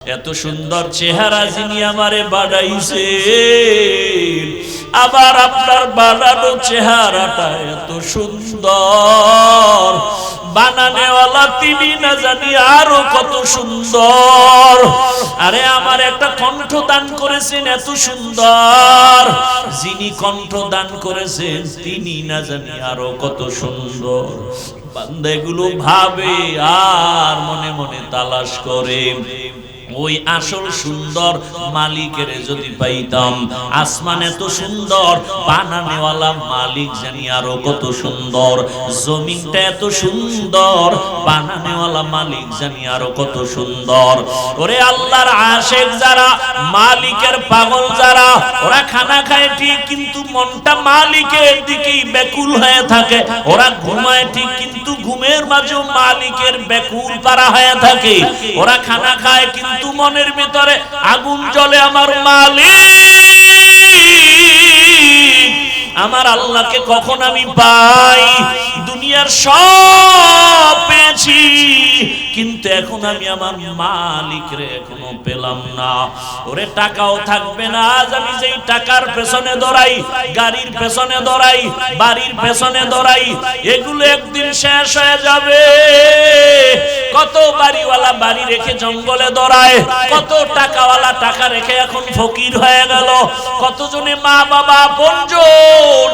এত সুন্দর চেহারা যিনি আমারে বানাইছে, আবার আপনার বানানো চেহারাটা এত সুন্দর, বানানেওয়ালা তিনি না জানি আরো কত সুন্দর। আরে আমার একটা কণ্ঠ দান করেছেন এত সুন্দর, যিনি কণ্ঠ দান করেছেন তিনি না জানি আরো কত সুন্দর। বান্দা এগুলো ভাবে আর মনে মনে তালাশ করে, ওই আসল সুন্দর মালিকের যদি পাইতাম। আসমান এত সুন্দর, বানানেওয়ালা মালিক জানি আরো কত সুন্দর। জমিনটা এত সুন্দর, বানানেওয়ালা মালিক জানি আরো কত সুন্দর। ওরে আল্লাহর আশিক যারা, মালিকের পাগল যারা, ওরা খানা খায় ঠিক কিন্তু মনটা মালিকের দিকেই ব্যাকুল হয়ে থাকে। ওরা ঘুমায় ঠিক কিন্তু ঘুমের মাঝেও মালিকের ব্যাকুল পারা হয়ে থাকে। ওরা খানা খায় কিন্তু মনের ভিতরে আগুন জ্বলে, আমার মালিক আমার আল্লাহকে কখন আমি পাই। দুনিয়ার সব পেয়েছি কিন্তু এখন আমি আমার মালিকরে এখনো পেলাম না। ওরে টাকাও থাকবে না, আজ আমি যেই টাকার পেছনে দৌড়াই, গাড়ির পেছনে দৌড়াই, বাড়ির পেছনে দৌড়াই, এগুলো একদিন শেষ হয়ে যাবে। কত বাড়িওয়ালা বাড়ি রেখে জঙ্গলে দৌড়ায়, কত টাকাওয়ালা টাকা রেখে এখন ফকির হয়ে গেল। কতজনে মা বাবা আপনজন,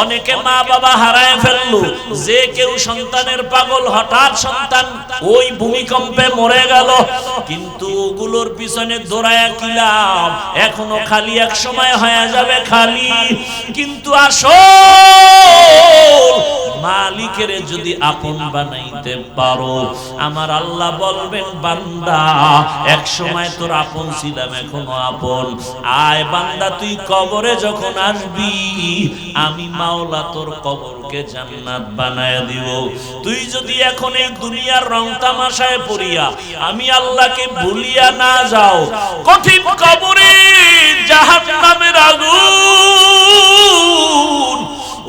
অনেকে মা বাবা হারায় ফেললো। যে কেউ সন্তানের পাগল, হঠাৎ সন্তান ওই ভূমিকম্পে মরে গেল, কিন্তু ওগুলোর পিছনে দৌড়ায় কি লাভ? এখনো খালি, এক সময় হয়ে যাবে খালি। কিন্তু আসল মালিকের যদি আপন বানাইতে পারো, আমার আল্লাহ বলবেন বান্দা এক সময় তোর আপন ছিলাম, এখনো আপন। আয় বান্দা, তুই কবরে যখন আসবি, আমি মাওলা তোর কবরকে জান্নাত বানায় দিব। তুই যদি এখন এই দুনিয়ার রং তামাশায় পড়িয়া আমি আল্লাহকে ভুলিয়া না যাও, কঠিন কবরে জাহান্নামের আগুন,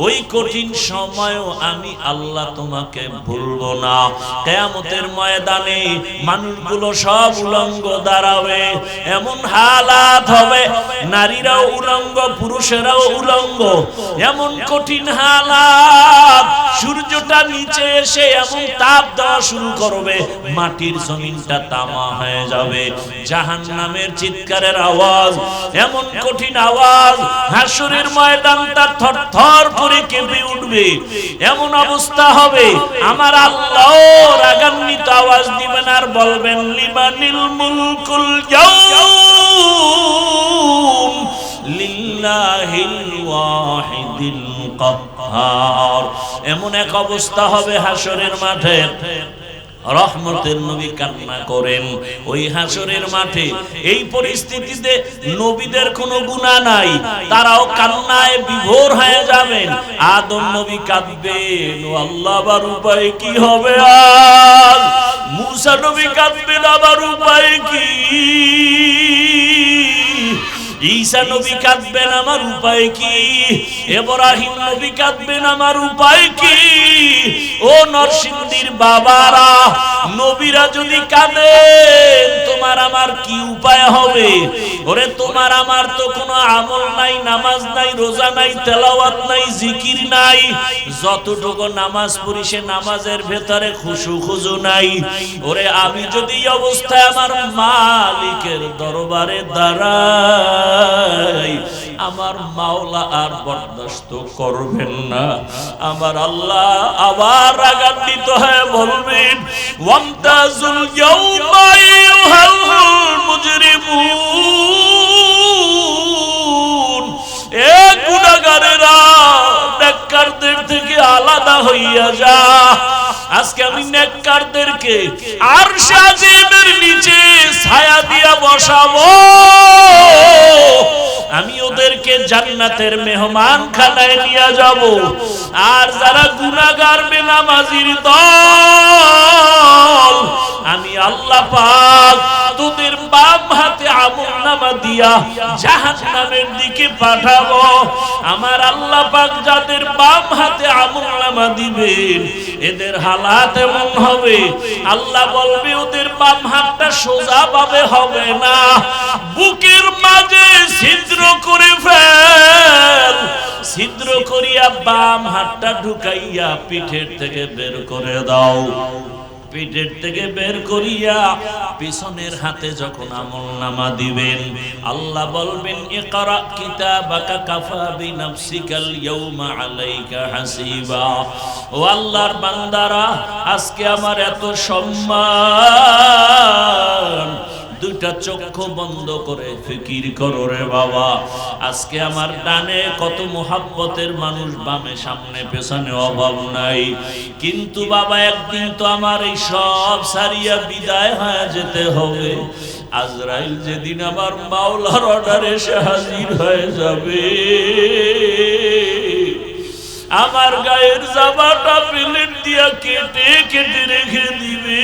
ওই কঠিন সময়ও আমি আল্লাহ তোমাকে ভুলবো না। কিয়ামতের ময়দানে মানুষগুলো সব উলঙ্গ দাঁড়াবে, এমন হালাত হবে, নারীরাও উলঙ্গ, পুরুষেরাও উলঙ্গ, এমন কঠিন হালাত। সূর্যটা নিচে এসে এমন তাপ দেওয়া শুরু করবে, মাটির জমিনটা তামা হয়ে যাবে। জাহান্নামের চিৎকারের আওয়াজ, এমন কঠিন আওয়াজ, হাসরের ময়দানটা থরথর করে কেঁপে উঠবে। এমন অবস্থা হবে, আমার আল্লাহ রাগান্বিত আওয়াজ দিবেন আর বলবেন লিমানিল মুলকুল ইয়াউম লিল্লাহিল ওয়াহিদিল কাহ্হার। এমন এক অবস্থা হবে হাসরের মাঠে, রহমতের নবী কান্না করেন ওই হাসরের মাঠে। এই পরিস্থিতিতে নবীদের কোনো গুনাহ নাই, তারাও কান্নায় বিভোর হয়ে যাবেন। আদম নবী কাঁদবেন, ও আল্লাহ আবার উপায় কি হবে আজ? মুসা নবী কাঁদবেন, আবার উপায় কি? ঈসা নবী কাঁদবেন, আমার উপায় কি? ইব্রাহিম নবী কাঁদবেন, আমার উপায় কি? ও নরসিংদীর বাবারা, নবীরা যদি কাঁদেন, তোমার আমার কি উপায় হবে? ওরে তোমার আমার তো কোনো আমল নাই, নামাজ নাই, রোজা নাই, তেলাওয়াত নাই, জিকির নাই। যতটুকু নামাজ পড়ি সে নামাজের ভেতরে খুশু খুজু নাই। ওরে আমি যদি এই অবস্থায় আমার মালিকের দরবারে দাঁড়াই, আমার মাওলা আর বরদাস্ত করবেন না। আমার আল্লাহ আবার রাগান্বিত হয়ে বলবেন, ওয়ামতাজুল ইয়াউমা আইয়ুহাল মুজরিমুন, এ গুনাহগারেরা নেককারদের থেকে আলাদা হইয়া যা। আজকে আমি নেককারদেরকে আরশে আজিমের নিচে ছায়া দিয়া বসাবো, আমি ওদেরকে জান্নাতের মেহমান খানায় নিয়ে যাব। আর যারা গুনাহগার বেনামাজির দল, আমি আল্লাহ পাক তোদের বাম হাতে আমলনামা দিয়া জাহান্নামের দিকে পাঠাবো। আমার আল্লাহ পাক যাদের বাম হাতে আমলনামা দিবেন এদের হালাত এমন হবে, আল্লাহ বলবে ওদের বাম হাতটা সোজা ভাবে হবে না, বুকের মাঝে ছিদ্র করে ফেল, ছিদ্র করিয়া বাম হাতটা ঢুকাইয়া পিঠের থেকে বের করে দাও। পিঠের থেকে বের করিয়া পিছনের হাতে যখন আমলনামা দিবেন আল্লাহ বলবেন ইকরা কিতাবাকা কাফা বিনাফসিকাল ইয়াউমা আলাইকা হাসিবা। ও আল্লাহর বান্দারা, আজকে আমার এত সম্মান, দুইটা চক্ষু বন্ধ করে ফিকির করো রে বাবা। আজকে আমার ডানে কত মুহাব্বতের মানুষ, বামে সামনে পেছনে অভাব নাই, কিন্তু বাবা একদিন তো আমার এই সব সারিয়া বিদায় হয়ে যেতে হবে। আজরাইল যেদিন আমার মাওলার অর্ডারে এসে হাজির হয়ে যাবে, আমার গায়ের জামাটা প্লেট দিয়া কেটে কেটে রেখে দিবে,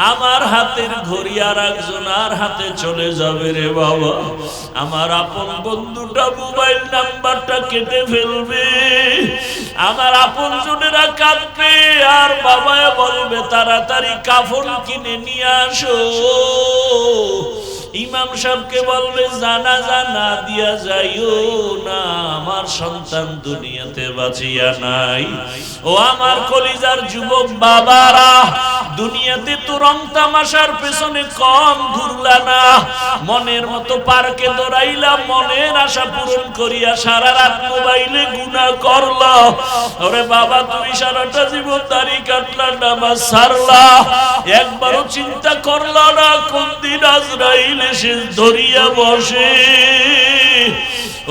আমার হাতের ঘড়ি আর একজনের হাতে চলে যাবে রে বাবা। আমার আপন বন্ধুটা মোবাইল নাম্বারটা কেটে ফেলবে, আমার আপন জনেরা কাঁদবে, আর বাবা বলবে তাড়াতাড়ি কাফন কিনে নিয়ে আসো। ইমাম সাহেবকে বলবে জানাজা না দিয়া যাইও না, আমার সন্তান দুনিয়াতে বাঁচিয়া নাই। ও আমার কলিজার যুবক বাবারা, দুনিয়াতে তো রং তামাশার পেছনে কম ঘুরলা না, মনের মতো পার্কে দৌড়াইলা, মনের আশা পূরণ করিয়া সারা রাত মোবাইলে গুনাহ করলা। ওরে বাবা, তুমি সারাটা জীবন দাড়ি কাটলা, নামাজ ছাড়লা, একবারও চিন্তা করলা না কোন দিন আজরাইল এসে ধরিয়া বসে।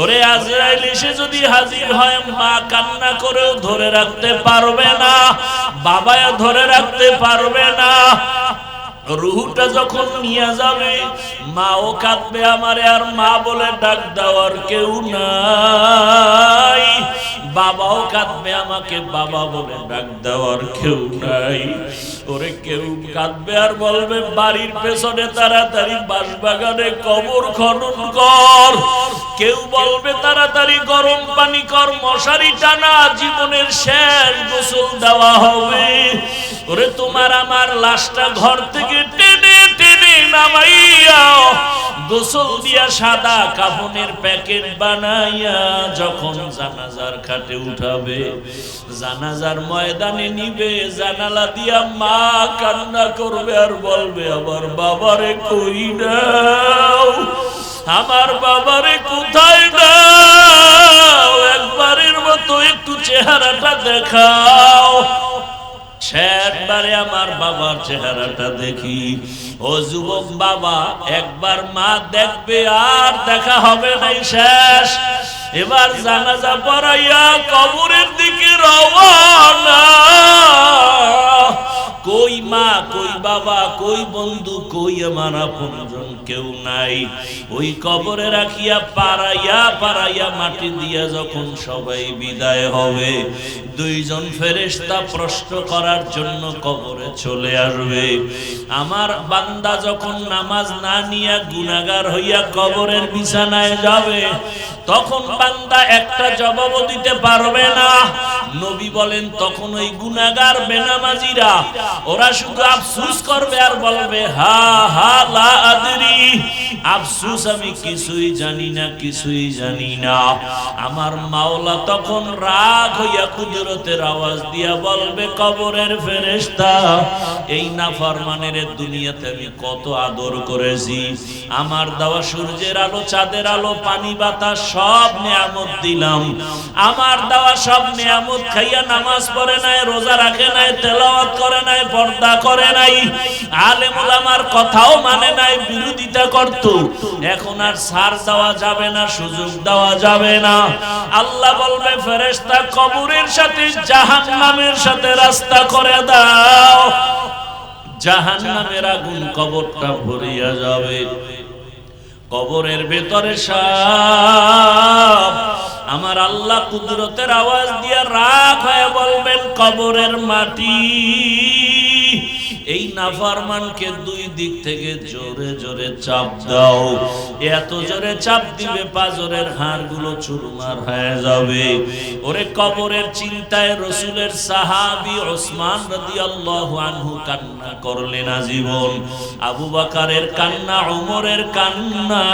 ওরে আজরাইল এসে যদি হাজির হয়, মা কান্না করেও ধরে রাখতে পারবে না, বাবাও ধরে রাখতে পারবে না। রুহুটা যখন নিয়ে যাবে মাও কাঁদবে, আমারে আর মা বলে ডাক দেওয়ার কেউ নাই, বাবাও কাঁদবে, আমাকে বাবা বলে ডাক দেওয়ার কেউ নাই। ওরে কেউ কাঁদবে আর বলবে বাড়ির পেছনে তাড়াতাড়ি বাঁশবাগানে কবর খনন কর, কেউ বলবে তাড়াতাড়ি গরম পানি কর, মশারি টানা, জীবনের শেষ গোসল দেওয়া হবে। ওরে তোমার আমার লাশটা ঘর থেকে টেনে টেনে নামাইয়া গোসল দিয়া সাদা কাফনের প্যাকেট বানাইয়া যখন জানাজার খাটে উঠাবে, জানাজার ময়দানে নিবে, জানালা দিয়া মা কান্না করবে আর বলবে আমার বাবারে কই দাও, আমার বাবারে কোথায় দাও, একবারের মতো একটু চেহারাটা দেখাও। শেষবারে আমার বাবার চেহারাটা দেখি। ও যুবক বাবা, একবার মা দেখবে আর দেখা হবে না, শেষ। এবার জানাজা পড়াইয়া কবরের দিকে রওনা। কই মা, কই বাবা, কই বন্ধু, কই আমার আপনজন, কেউ নাই। ওই কবরে রাখিয়া পাড়াইয়া পাড়াইয়া মাটি দিয়া যখন সবাই বিদায় হবে, দুইজন ফেরেশতা প্রশ্ন করার জন্য কবরে চলে আসবে। আমার বান্দা যখন নামাজ না নিয়া গুনাহগার হইয়া কবরের বিছানায় যাবে, তখন বান্দা একটা জবাবও দিতে পারবে না। নবী বলেন তখন ওই গুনাহগার বেনামাজিরা ওরা শুধু আফসোস করবে আর বলবে হা হা লা আদরি, আফসোস আমি কিছুই জানি না, কিছুই জানি না। আমার মাওলা তখন রাগ হইয়া কুদরতের আওয়াজ দিয়া বলবে কবরের ফেরেশতা, এই নাফরমানের দুনিয়াতে আমি কত আদর করেছি, আমার দেওয়া সূর্যের আলো, চাঁদের আলো, পানি বাতাস সব নিয়ামত দিলাম, আমার দেওয়া সব নিয়ামত খাইয়া নামাজ পড়ে নাই, রোজা রাখে নাই, তেলাওয়াত করে নাই, পর্দা করে নাই, আলেম ওলামার কথাও মানে নাই, বিরোধিতা করত। এখন আর ছাড় দেওয়া যাবে না, সুযোগ দেওয়া যাবে না। আল্লাহ বলবে ফেরেশতা কবরের সাথে জাহান্নামের সাথে রাস্তা করে দাও, জাহান্নামের আগুন কবরটা ভরিয়া যাবে। কবরের ভেতরে সাপ। আমার আল্লাহ কুদরতের আওয়াজ দিয়ে রাগ হয়ে বলবেন কবরের মাটি এই নাফরমানকে দুই দিক থেকে জোরে জোরে চাপ দাও, এত জোরে চাপ দিবে পাজরের হাড়গুলো চুরমার হয়ে যাবে। ওরে কবরের চিন্তায় রাসূলের সাহাবী ওসমান রাদিয়াল্লাহু আনহু কান্না করলেন আজীবন। আবু বকরের কান্না, ওমরের কান্না,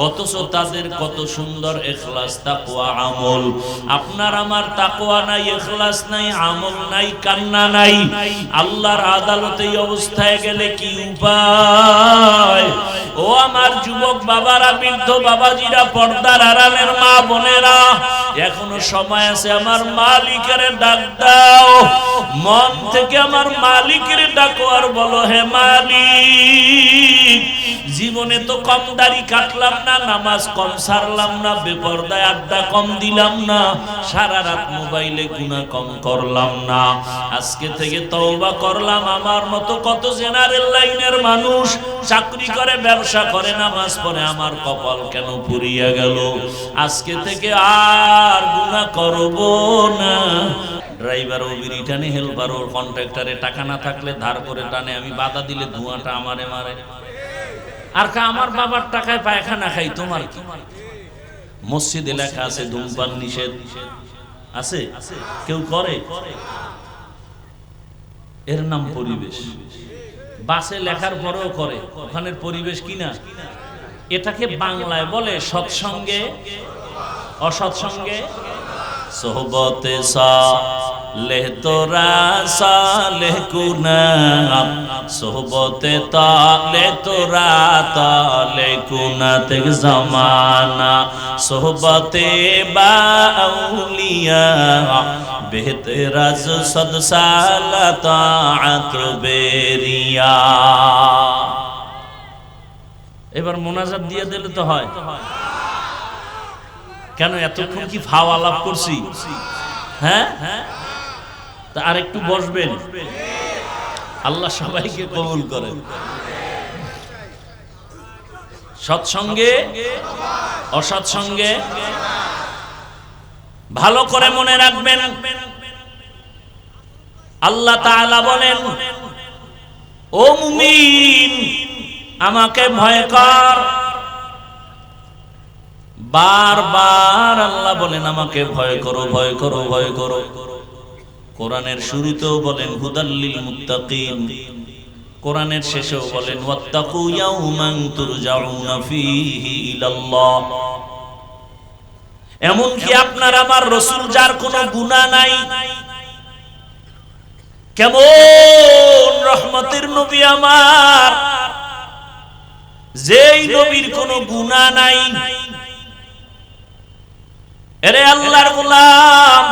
অথচ তাদের কত সুন্দর ইখলাস তাকওয়া আমল। আপনার আমার তাকওয়া নাই, ইখলাস নাই, আমল নাই, কান্না নাই। আল্লাহর আদালতে এই অবস্থায় গেলে কি উপায়? ও আমার যুবক বাবারা, বৃদ্ধ বাবাজিরা, পর্দার আড়ালের মা বোনেরা, এখনো সময় আছে। আমার মালিকের ডাক দাও, মন থেকে আমার মালিকের ডাকো আর বলো, হে মালিক, জীবনে তো কম দাড়ি কাটলাম না, নামাজ কম সারলাম না, বেপরদায় আড্ডা কম দিলাম না, সারা রাত মোবাইলে গুনাহ কম করলাম না। আজকে থেকে তওবা করলাম। আমার মতো কত জেনারেল লাইনের মানুষ চাকরি করে, ব্যবসা করে, নামাজ পড়ে, আমার কপাল কেন পুড়িয়া গেল? আজকে থেকে আর গুনাহ করব না। ড্রাইভার ও বিড়ি টানে, হেল্পার ও কন্ট্রাক্টরে টাকা না থাকলে ধার করে টানে, আমি বাধা দিলে ধোঁয়াটা আমারে মারে। আর আমার বাবার টাকায় পায়খানা খাই, তোমার কি? মসজিদে লেখা আছে ধূমপান নিষেধ, আছে? কেউ করে? এর নাম পরিবেশ। বাসে লেখার পরেও করে, ওখানের পরিবেশ কিনা? এটাকে বাংলায় বলে সৎসঙ্গে অসৎসঙ্গে সোহবতে সালেহ তোরা সালেহ কুনা, সোহবতে তালে তোরা তালে কুনা তেগ জামানা, সোহবতে বাউলিয়া বেহতেরাজ সদ সালাতাত বেরিয়া। এবার মোনাজাত দিয়ে দিলে তো হয়। কেন এতক্ষণ কি ফাও আলাপ করছি? হ্যাঁ, তা আর একটু বসবেন। আল্লাহ সবাইকে কবুল করেন। সৎসঙ্গে অসৎসঙ্গে ভালো করে মনে রাখবেন। আল্লাহ তাআলা বলেন, ও মুমিন, আমাকে ভয় কর। বারবার আল্লাহ বলেন, আমাকে ভয় করো, ভয় করো, ভয় করো। কোরআনের শুরুতেও বলেন হুদাল্লিল মুত্তাকিন, কোরআনের শেষেও বলেন ওয়াত্তাকু ইয়াওমান তুরজাউনা ফীহি ইলাল্লাহ। এমন কি আপনার আমার রাসূল যার কোনো গুনাহ নাই, কেমন রহমতের নবী আমার, যেই নবীর কোনো গুনাহ নাই। এরে আল্লাহর গোলাম,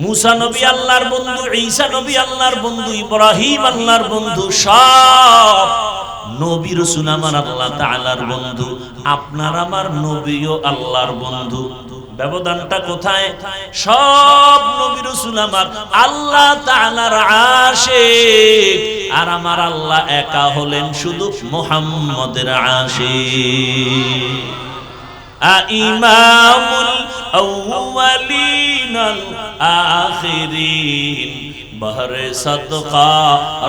মুসা নবী আল্লাহর বন্ধু, ঈসা নবী আল্লাহর বন্ধু, ইব্রাহিম আল্লাহর বন্ধু, সব নবী রাসূল আমার আল্লাহ তাআলার বন্ধু। আপনার আমার নবীও আল্লাহর বন্ধু। ব্যবধানটা কোথায়? সব নবী রাসূল আমার আল্লাহ তাআলার আশিক, আর আমার আল্লাহ একা হলেন শুধু মুহাম্মদের আশিক। ইমামুল আউয়ালিনাল আখিরিন, বহরে সাদকা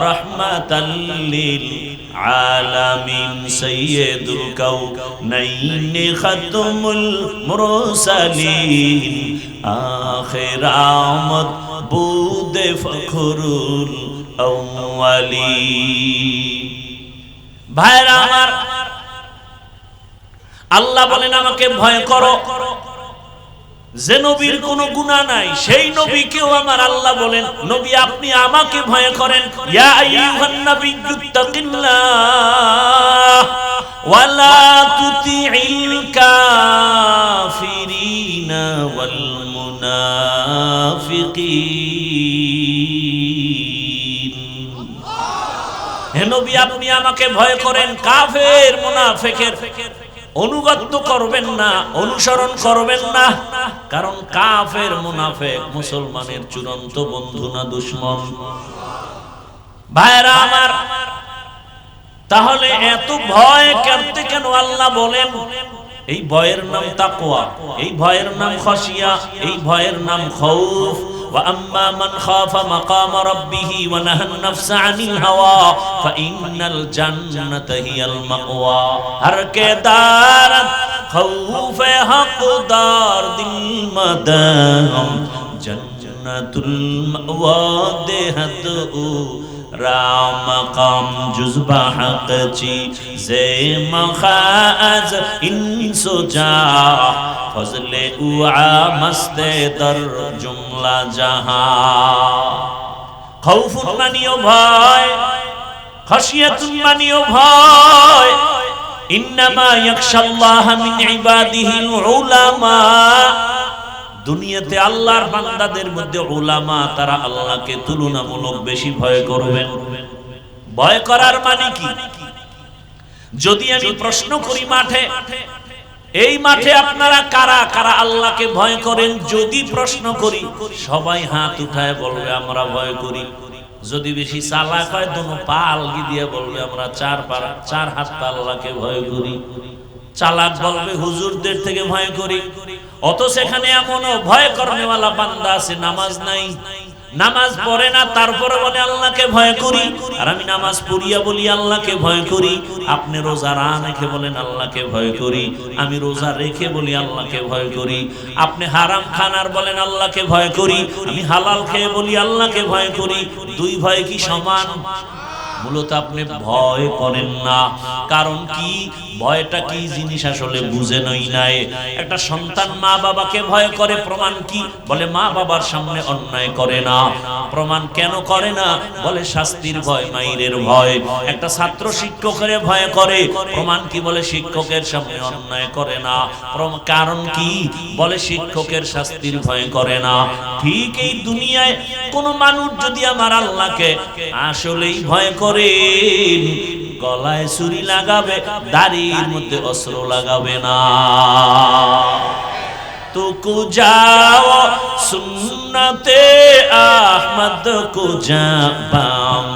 রাহমাতাল লিল আলামিন, সাইয়্যিদুল কাউনাইন খাতমুল মুরসালিন, আখির আমদ বুদে ফখরুল আউয়ালিন। ভাইরা আমার, আল্লাহ বলেন আমাকে ভয় করো। যে নবীর কোনো গুনাহ নাই সেই নবীকেও আমার আল্লাহ বলেন, নবী আপনি আমাকে ভয় করেন। ইয়া আইয়ুহান নাবিয়্যুত্তাকিল্লাহ ওয়ালা তুতিইল কাফিরিনা ওয়াল মুনাফিকিন। হে নবী আপনি আমাকে ভয় করেন, কাফের মুনাফিকের অনুগত করবেন না, অনুসরণ করবেন না। কারণ কাফের মুনাফিক মুসলমানের চূড়ান্ত বন্ধু না দুশমন? ভাইরা আমার, তাহলে এত ভয় করতে কেন আল্লাহ বলেন? এই ভয়ের নাম তাকওয়া, এই ভয়ের নাম খাশিয়া, এই ভয়ের নাম খাউফ। ওয়া আম্মা মান খাফা মাকাম রাব্বিহি ওয়া নাহান নাফসা আনিল হাওয়া ফাইন্নাল জান্নাতা হিয়াল মাওয়া। হর কে দারত খাউফে হকদার দিল মাদাম জান্নাতুল মাওয়া দেহত রাম কাম জুজবা হক চি জে মখাজ ইনসো যা ফজলে উআ মস্তে দর জুমলা জাহা। খাউফুন মানিও ভয়, খাশিয়াতুন মানিও ভয়। ইন্নামা ইয়াখশাল্লাহ মিন ইবাদিহিল উলামা। দুনিয়াতে আল্লাহর বান্দাদের মধ্যে উলামা, তারা আল্লাহকে তুলনামূলক বেশি ভয় করবেন। ভয় করার মানে কি? যদি আমি প্রশ্ন করি মাঠে, এই মাঠে আপনারা কারা কারা আল্লাহকে ভয় করেন? যদি প্রশ্ন করি সবাই হাত উঠায় বলবে আমরা ভয় করি। যদি বেশি চালাক হয় দোনো পা আলগি দিয়ে বলবে আমরা চার হাত পা আল্লাহকে ভয় করি। চালাক বলবে হুজুরদের থেকে ভয় করি। অথচ এখানে এমনও ভয় করনেওয়ালা বান্দা আছে নামাজ নাই, নামাজ পড়ে না, তারপরে বলে আল্লাহকে ভয় করি। আর আমি নামাজ পড়িয়া বলি আল্লাহকে ভয় করি। আপনি রোজা রেখে বলেন আল্লাহকে ভয় করি, আমি রোজা রেখে বলি আল্লাহকে ভয় করি। আপনি হারাম খানার বলেন আল্লাহকে ভয় করি, আমি হালাল খেয়ে বলি আল্লাহকে ভয় করি। দুই ভয় কি সমান? মূলত আপনি ভয় করেন না। কারণ কি? ভয়টা কি জিনিস আসলে বুঝেনই নাই। একটা সন্তান মা বাবাকে ভয় করে, প্রমাণ কি? বলে মা বাবার সামনে অন্যায় করে না। প্রমাণ কেন করে না? বলে শাস্তির ভয়, মাইরের ভয়। একটা ছাত্র শিক্ষকের ভয় করে, প্রমাণ কি? বলে শিক্ষকের সামনে অন্যায় করে না। কারণ কি? বলে শিক্ষকের শাস্তির ভয় করে না। ঠিক এই দুনিয়ায় কোন মানুষ যদি আমার আল্লাহকে আসলেই ভয় করে, গলায় ছুরি লাগাবে, দাড়ির মধ্যে অস্ত্র লাগাবে না। তো যাও সুন্নতে আহমদ কো জাবা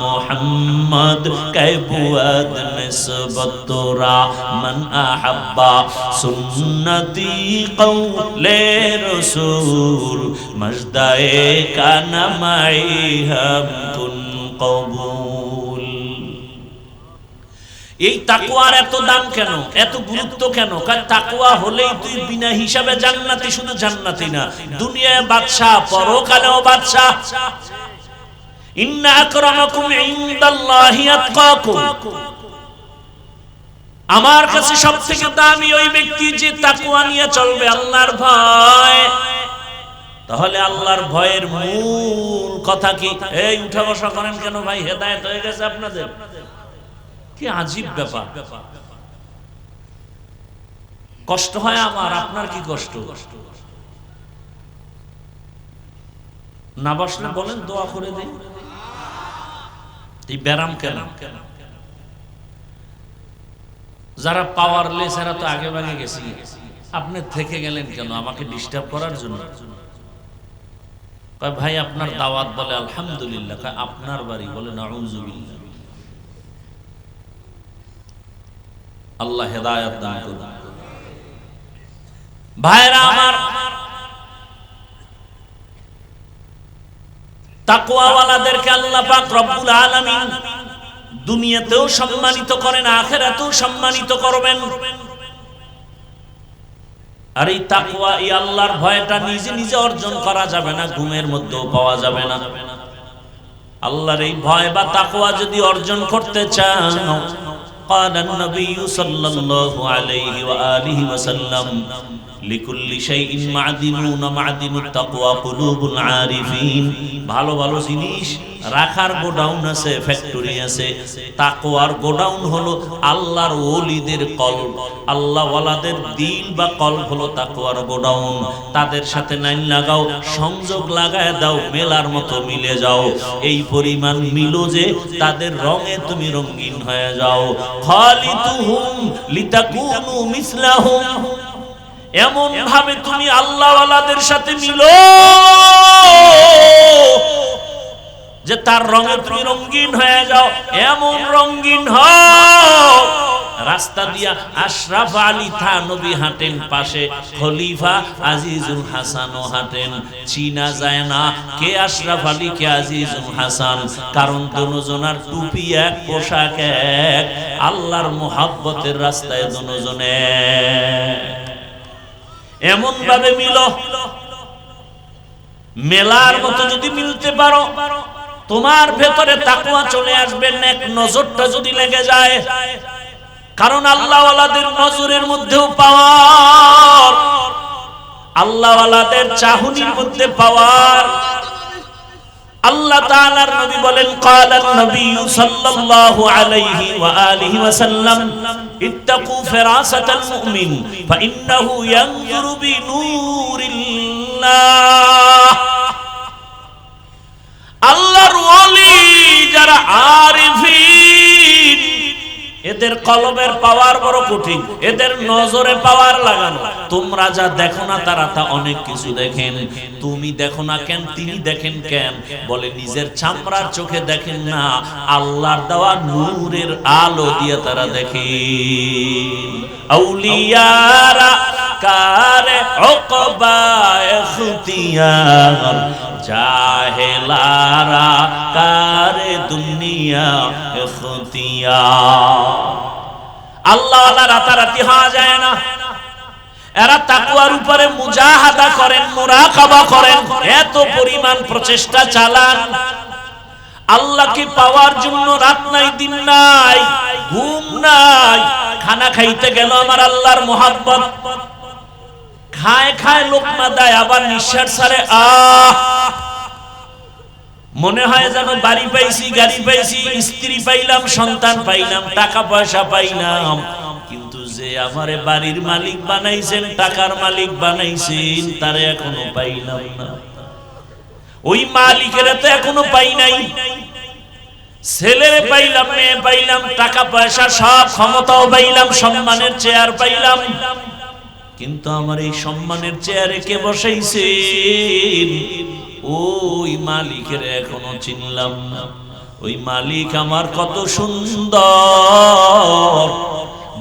মোহাম্মদ কৈবুয়াদ নিসবত তোরা মান আহাব্বা সুন্নতি কওলে রসূল মজদায়ে কানা মাই হাম কুন কবুল। এই তাকওয়ার এত দাম কেন, এত গুরুত্ব কেন? কারণ তাকওয়া হলেই তুই বিনা হিসাবে জান্নাতি। শুধু জান্নাতি না, দুনিয়ায় বাদশা, পরকালেও বাদশা। ইন্না আকরামাকুম ইনদাল্লাহি আতকাকুম। আমার কাছে সবথেকে দামি ওই ব্যক্তি যে তাকওয়া নিয়ে চলবে, আল্লাহর ভয়। তাহলে আল্লাহর ভয়ের মূল কথা কি? এই উঠা বসা করেন কেন ভাই? হেদায়েত হয়ে গেছে আপনাদের? কি আজীব ব্যাপার। কষ্ট হয় আমার, আপনার কি কষ্ট? না বসলে বলেন দোয়া করে দিই। এই ব্যারাম কেন? যারা পাওয়ারলেস এরা তো আগে ভাগে গেছি, আপনি থেকে গেলেন কেন? আমাকে ডিস্টার্ব করার জন্য? ভাই আপনার দাওয়াত, বলে আলহামদুলিল্লাহ। আপনার বাড়ি, বলে নাউযুবিল্লাহ। আল্লাহ হেদায়েত দান করুন। ভাইরা আমার, তাকওয়াওয়ালাদেরকে আল্লাহ পাক রব্বুল আলামিন দুনিয়াতেও সম্মানিত করেন, আখিরাতেও সম্মানিত করবেন। আর এই তাকওয়া, এই আল্লাহর ভয়টা নিজে নিজে অর্জন করা যাবে না, ঘুমের মধ্যেও পাওয়া যাবে না। আল্লাহর এই ভয় বা তাকওয়া যদি অর্জন করতে চান, قال النبي صلى الله عليه وآله وسلم لكل شيء معدنون معدن التقوى قلوب العارفين। ভালো ভালো জিনিস রাখার গোডাউন আছে, ফ্যাক্টরি আছে। তাকওয়ার গোডাউন হলো আল্লাহর ওলিদের কলব, আল্লাহ ওয়ালাদের দিল বা কলব হলো তাকওয়ার গোডাউন। তাদের সাথে লাইন লাগাও, সংযোগ লাগায় দাও, মেলার মতো মিলে যাও। এই পরিমাণ মিলো যে তাদের রঙে তুমি রঙিন হয়ে যাও। খালিতুহুম লিতাকুনু মিসলাহুম। এমন ভাবে তুমি আল্লাহ ওয়ালাদের সাথে মিলো যে তার রঙে তুমি রঙিন হয়ে যাও। এমন রঙিন হও রাস্তা দিয়া আশরাফ আলী থানবী হাঁটেন, পাশে খলিফা আজিজুল হাসানও হাঁটেন। চিনা যায় না কে আশরাফ আলী কে আজিজুল হাসান, কারণ দুজনার টুপি এক, পোশাক এক, আল্লাহর মুহাব্বতের রাস্তায় দুজনে এমন ভাবে মিলো, মেলার মতো যদি মিলতে পারো, তোমার ভেতরে তাকওয়া চলে আসবে, নেক নজরটা যদি লেগে যায়। কারণ আল্লাহওয়ালাদের নজরের মধ্যেও পাওয়ার, আল্লাহওয়ালাদের চাহনির মধ্যে পাওয়ার। আল্লাহ তাআলার নবী বলেন, ক্বালান নবী সাল্লাল্লাহু আলাইহি ওয়া আলিহি ওয়াসাল্লাম, ইত্তাকু ফিরাসাতাল মুমিন ফাইন্নাহু ইয়ানজুরু বিনূরিল্লাহ। আল্লাহর ওলি যারা আরিফিন, এদের কলবের পাওয়ার বড় কঠিন, এদের নজরে পাওয়ার লাগানো। তোমরা যা দেখো না তারা তা অনেক কিছু দেখেন। তুমি দেখো না কেন, তিনি দেখেন কেন? বলে নিজের চামড়ার চোখে দেখেন না, আল্লাহর দেওয়া নূরের আলো দিয়ে তারা দেখেন। আউলিয়ারা কারে উকবা ইখতিয়ার, জাহেলারা কারে দুনিয়া ইখতিয়ার। আল্লাহ ওয়ালা রাতারাতি হওয়া যায় না। এরা তাকওয়ার উপরে মুজাহাদা করেন, মুরাকাবা করেন, এত পরিমাণ প্রচেষ্টা চালান। আল্লাহকে পাওয়ার জন্য রাত নাই, দিন নাই, ঘুম নাই। খানা খাইতে গেল আমার আল্লাহর মুহাব্বত, খায় খায় লোকমা দেয়, আবার নিঃশ্বাস ছাড়ে, মনে হয় যেন বাড়ি পাইছি, গাড়ি পাইছি, স্ত্রী পাইলাম, সন্তান পাইলাম, টাকা পয়সা পাইলাম। কিন্তু যে আমারে বাড়ির মালিক বানাইছেন, টাকার মালিক বানাইছেন, তারে এখনো পাইলাম না। ওই মালিকের তো এখনো পাই নাই। ছেলেরে পাইলাম, মেয়ে পাইলাম, টাকা পয়সা সব, ক্ষমতাও পাইলাম, সম্মানের চেয়ার পাইলাম, কিন্তু আমার এই সম্মানের চেয়ারে কে বসাইছেন? ওই মালিকের এখনো চিনলাম না। ওই মালিক আমার কত সুন্দর।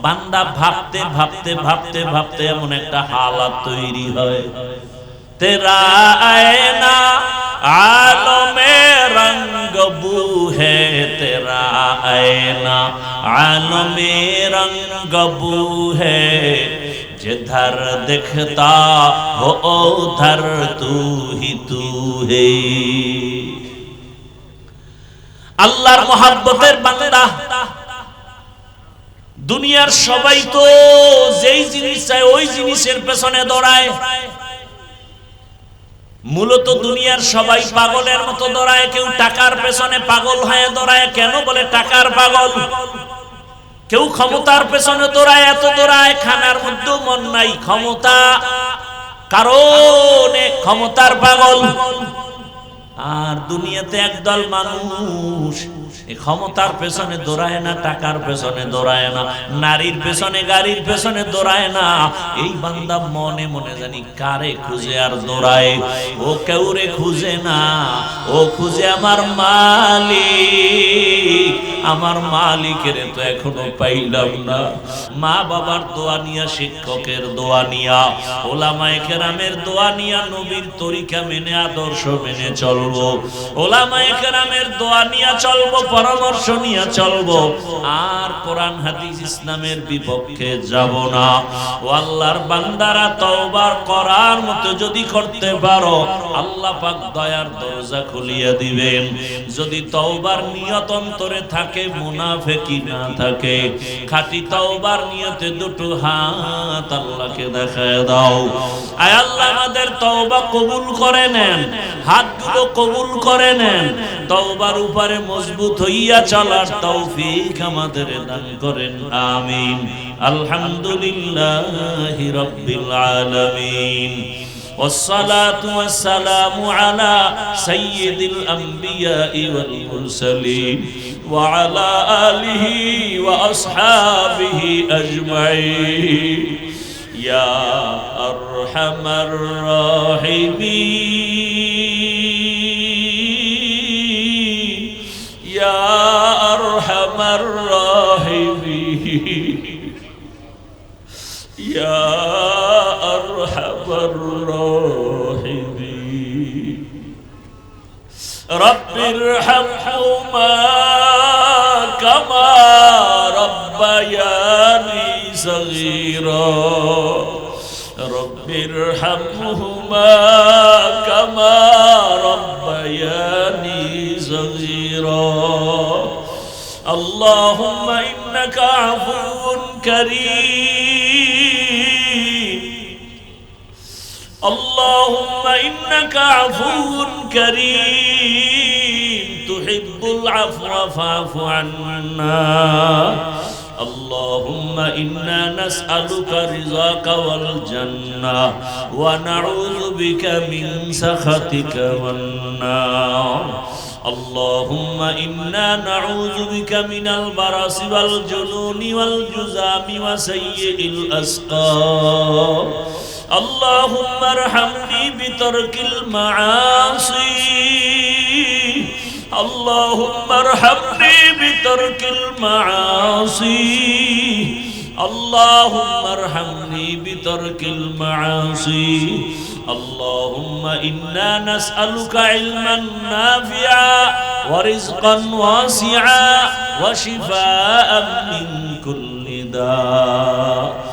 বান্দা ভাবতে ভাবতে ভাবতে ভাবতে এমন একটা হালাত তৈরি হয়, তেরা আয়না আলমে রঙ্গ বু হে, তেরা আয়না আলমে রঙ্গ বু হে, जिधर दिखता हो उधर तू ही तू है। আল্লাহর মুহাব্বতের বান্দা, দুনিয়ার সবাই তো যেই জিনিস চায় ওই জিনিসের পেছনে দৌড়ায়। মূলত দুনিয়ার সবাই পাগলের মতো দৌড়ায়। কেউ টাকার পেছনে পাগল হয়ে দৌড়ায়। কেন বলে টাকার পাগল? কেউ ক্ষমতার পেছনে দৌড়ায়, এত দৌড়ায়, খানার মধ্যে মন নাই, ক্ষমতা কারণে ক্ষমতার পাগল। আর দুনিয়াতে একদল মানুষ এই ক্ষমতার পেছনে দৌড়ায় না, টাকার পেছনে দৌড়ায় না, নারীর পেছনে গাড়ির পেছনে দৌড়ায় না। এই বান্দা মনে মনে জানি কারে খুঁজে আর দৌড়ায়। ও কেউরে খুঁজে না, ও খুঁজে আমার মালিক। আমার মালিকের তো এখনো পাইলাম না। মা বাবার দোয়া নিয়া, শিক্ষকের দোয়া নিয়া, ওলামায়ে কেরামের দোয়া নিয়া, নবীর তরিকা মেনে, আদর্শ মেনে চলবো। ওলামায়ে কেরামের দোয়া নিয়া চলবো, পরামর্শ নিয়ে চলবো, আর কোরআন হাদিস ইসলামের বিপক্ষে যাব না। ও আল্লাহর বান্দারা, তওবা করার মতো যদি করতে পারো, আল্লাহ পাক দয়ার দরজা খুলিয়ে দিবেন। যদি তওবার নিয়ত অন্তরে থাকে, মুনাফিকি না থাকে, খাঁটি তওবার নিয়তে দুটো হাত আল্লাহকে দেখায় দাও। আয় আল্লাহ, আমাদের তওবা কবুল করে নেন, হাতগুলো কবুল করে নেন। তওবার উপরে মজবুত হইয়া চলার তৌফিক আমাদের দান করেন, আমিন। আলহামদুলিল্লাহি রাব্বিল আলামিন। والصلاة والسلام على سيد الأنبياء والمرسلين وعلى آله وأصحابه أجمعين يا أرحم الراحمين يا أرحم الراحمين ইয়া আরহামার রাহিমিন রব্বিরহামহুমা কামা রব্বায়ানি সগীরা রব্বিরহামহুমা কামা রব্বায়ানি সগীরা اللهم إنك عفو كريم اللهم إنك عفو كريم تحب العفو فاعف عنا اللهم إنا نسألك رضاك والجنة ونعوذ بك من سخطك والنار اللهم إنا نعوذ بك من البرص والجنون والجذام وسيء الأسقام اللهم ارحمني بترك المعاصي اللهم ارحمني بترك المعاصي اللهم ارحمني بترك المعاصي اللهم إنا نسألك علما نافعا ورزقا واسعا وشفاء من كل داء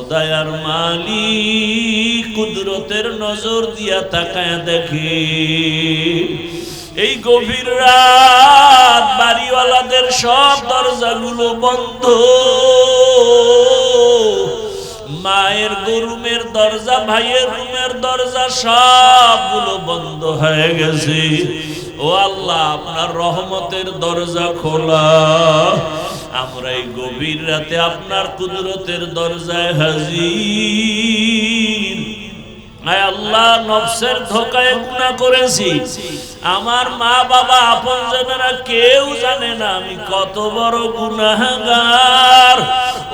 দয়ার মালিক কুদরতের নজর দিয়া তাকায় দেখি এই গভীর রাত বাড়িওয়ালাদের সব দরজাগুলো বন্ধ মায়ের রুমের দরজা ভাইয়ের রুমের দরজা সবগুলো বন্ধ হয়ে গেছে ও আল্লাহ আপনার রহমতের দরজা খোলা আমরা এই গভীর রাতে আপনার কুদরতের দরজায় হাজির আয় আল্লাহ নফসের ধোঁকায় গুনাহ করেছি আমার মা বাবা আপনজনেরা কেউ জানে না আমি কত বড় গুনাহগার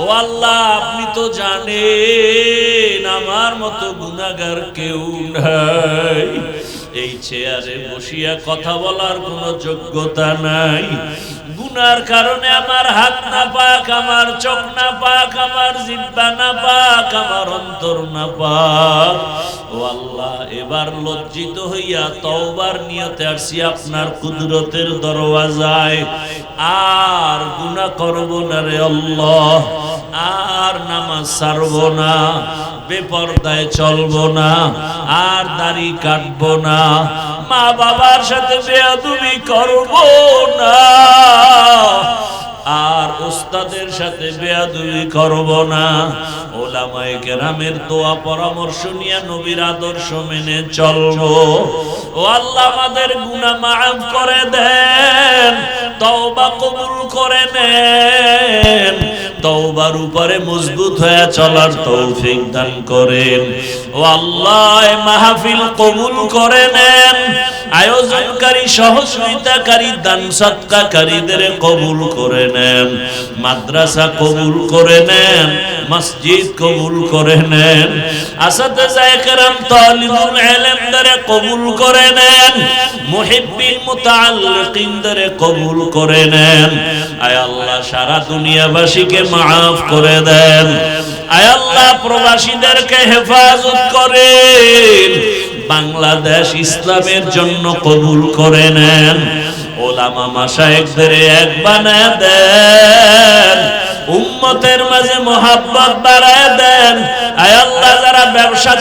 ও আল্লাহ আপনি তো জানেন আমার মতো গুনাহগার কেউ নাই এই চেয়ারে বসিয়া কথা বলার কোনো যোগ্যতা নাই গুনার কারণে আমার হাত না পাক আমার চোখ না পাক আমার জিহ্বা না পাক আমার অন্তর না পাক ও আল্লাহ এবার লজ্জিত হইয়া তওবার নিয়তে আসছি আপনার কুদরতের দরওয়াজায় আর গুনাহ করব না রে আল্লাহ আর নামাজ ছাড়ব না বেপরদায় চলব না আর দাড়ি কাটব না মা বাবার সাথে বেয়াদবি করব না আর উস্তাদের সাথে বেয়াদবি করব না ওলামায়ে কেরামের দোয়া পরামর্শ নিয়ে নবীর আদর্শ মেনে চলবো ও আল্লাহ আমাদের গুনাহ মাফ করে দেন তওবা কবুল করে নেন তওবার উপরে মজবুত হয়ে চলার তৌফিক দান করেন ও আল্লাহ এই মাহফিল কবুল করে নেন আয়োজনকারী সহযোগিতাকারী দান সদকাকারীদের কবুল করে নেন মাদ্রাসা কবুল করে নেন মসজিদ কবুল করে নেন আসাতিজা کرام তালিবুল ইলমদের কবুল করে নেন মুহিব্বিন মুতাআল্লিকিনদের কবুল করে নেন আয় আল্লাহ সারা দুনিয়াবাসীকে maaf করে দেন আয় আল্লাহ প্রবাসীদেরকে হেফাজত করেন বাংলাদেশ ইসলামের জন্য কবুল করে নেন ওলামা মাশায়েখদের এক বানায় দেন উম্মতের মাঝে মোহাব্বত বাড়ায় দেন আয় আল্লাহ যারা ব্যবসা